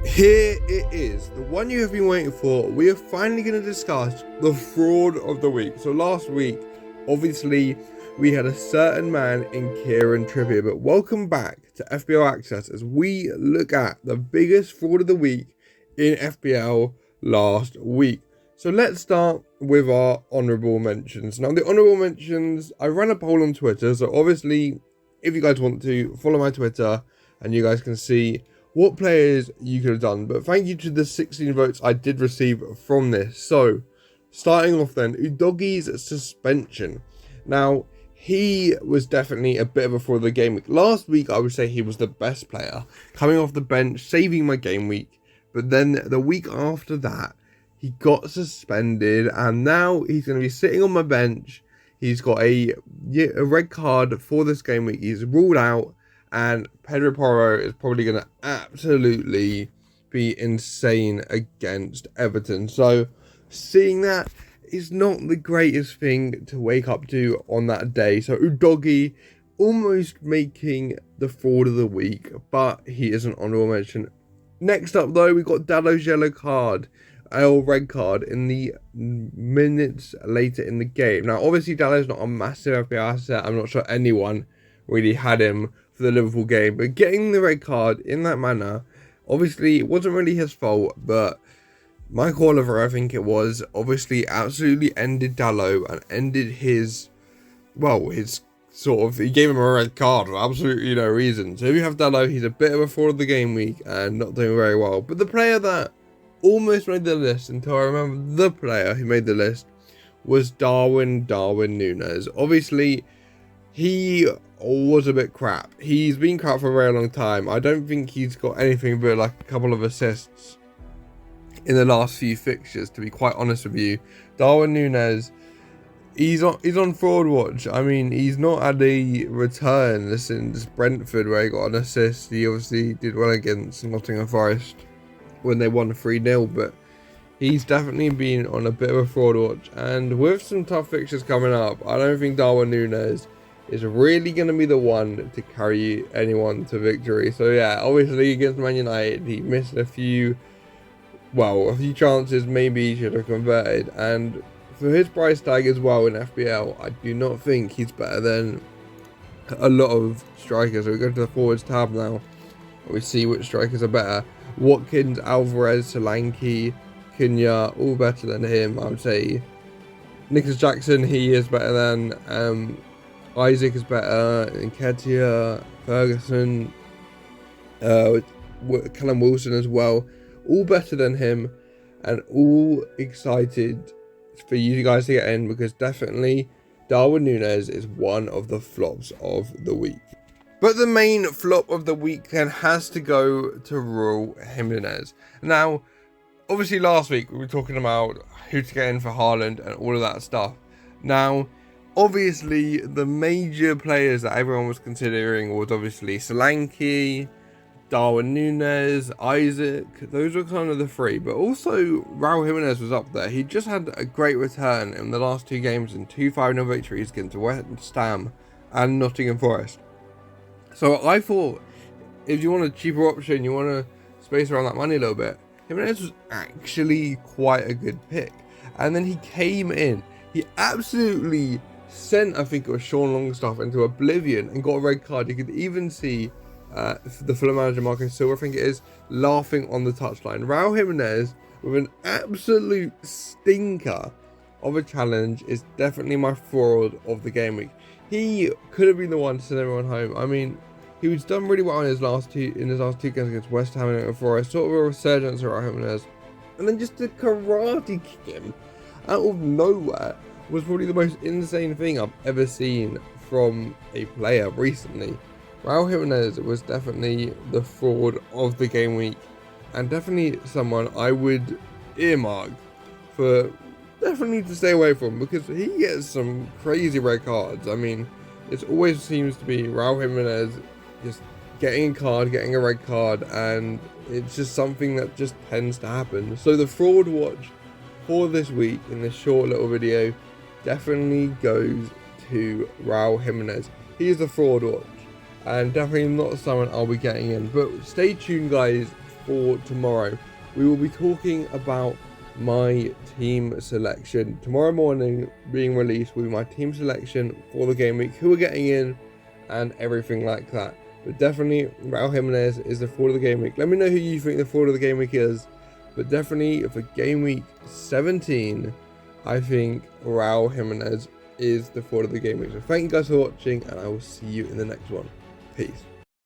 Here it is, the one you have been waiting for. We are finally going to discuss the fraud of the week. So last week, obviously, we had a certain man in Kieran Trippier, but welcome back to FPL Access as we look at the biggest fraud of the week in FPL last week. So let's start with our honourable mentions. Now, the honourable mentions, I ran a poll on Twitter, so obviously, if you guys want to, follow my Twitter, and you guys can see what players you could have done. But thank you to the 16 votes I did receive from this. So, starting off then, Udogie's suspension. Now, he was definitely a bit of a fraud of the game week. Last week, I would say he was the best player, coming off the bench, saving my game week. But then the week after that, he got suspended, and now he's going to be sitting on my bench. He's got a red card for this game week. He's ruled out. And Pedro Porro is probably going to absolutely be insane against Everton. So, seeing that is not the greatest thing to wake up to on that day. So, Udogie almost making the fraud of the week, but he is an honourable mention. Next up, though, we got Dalot's yellow card, or red card, in the minutes later in the game. Now, obviously, Dalot's not a massive FPL asset. I'm not sure anyone really had him for the Liverpool game, but getting the red card in that manner, obviously it wasn't really his fault, but Mike Oliver, I think it was, obviously absolutely ended Dalot and ended his sort of, he gave him a red card for absolutely no reason. So if you have Dalot, he's a bit of a fraud of the game week and not doing very well. But the player that almost made the list, until I remember the player who made the list, was Darwin Núñez. Obviously, he was a bit crap. He's been crap for a very long time. I don't think he's got anything but like a couple of assists in the last few fixtures, to be quite honest with you. Darwin Núñez, he's on fraud watch. I mean, he's not had a return since Brentford, where he got an assist. He obviously did well against Nottingham Forest when they won 3-0, but he's definitely been on a bit of a fraud watch. And with some tough fixtures coming up, I don't think Darwin Núñez is really going to be the one to carry anyone to victory. So yeah, obviously against Man United, he missed a few chances maybe he should have converted. And for his price tag as well in FPL, I do not think he's better than a lot of strikers. So we go to the forwards tab now, and we see which strikers are better. Watkins, Alvarez, Solanke, Cunha, all better than him. I would say Nicholas Jackson, he is better than. Isaac is better, Nketiah, Ferguson, Callum Wilson as well. All better than him, and all excited for you guys to get in, because definitely Darwin Núñez is one of the flops of the week. But the main flop of the week then has to go to Raúl Jiménez. Now, obviously last week we were talking about who to get in for Haaland and all of that stuff. Now, obviously, the major players that everyone was considering was obviously Solanke, Darwin Núñez, Isaac. Those were kind of the three. But also, Raúl Jiménez was up there. He just had a great return in the last two games in 2-5-0 victories against West Ham and Nottingham Forest. So I thought, if you want a cheaper option, you want to space around that money a little bit, Jiménez was actually quite a good pick. And then he came in. He absolutely sent, I think it was Sean Longstaff, into oblivion and got a red card. You could even see the Fulham manager, Marco Silva, I think it is, laughing on the touchline. Raúl Jiménez, with an absolute stinker of a challenge, is definitely my fraud of the game week. He could have been the one to send everyone home. I mean, he was done really well in his last two games against West Ham and Forest. Sort of a resurgence of Raúl Jiménez. And then just to karate kick him out of nowhere was probably the most insane thing I've ever seen from a player recently. Raúl Jiménez was definitely the fraud of the game week, and definitely someone I would earmark for definitely to stay away from, because he gets some crazy red cards. I mean, it always seems to be Raúl Jiménez just getting a card, getting a red card, and it's just something that just tends to happen. So the fraud watch for this week in this short little video definitely goes to Raúl Jiménez. He is a fraud watch, and definitely not someone I'll be getting in. But stay tuned, guys, for tomorrow. We will be talking about my team selection. Tomorrow morning being released will be my team selection for the game week, who are getting in, and everything like that. But definitely, Raul Jimenez is the fraud of the game week. Let me know who you think the fraud of the game week is. But definitely for game week 17, I think Raul Jimenez is the fraud of the game week. So thank you guys for watching, and I will see you in the next one. Peace.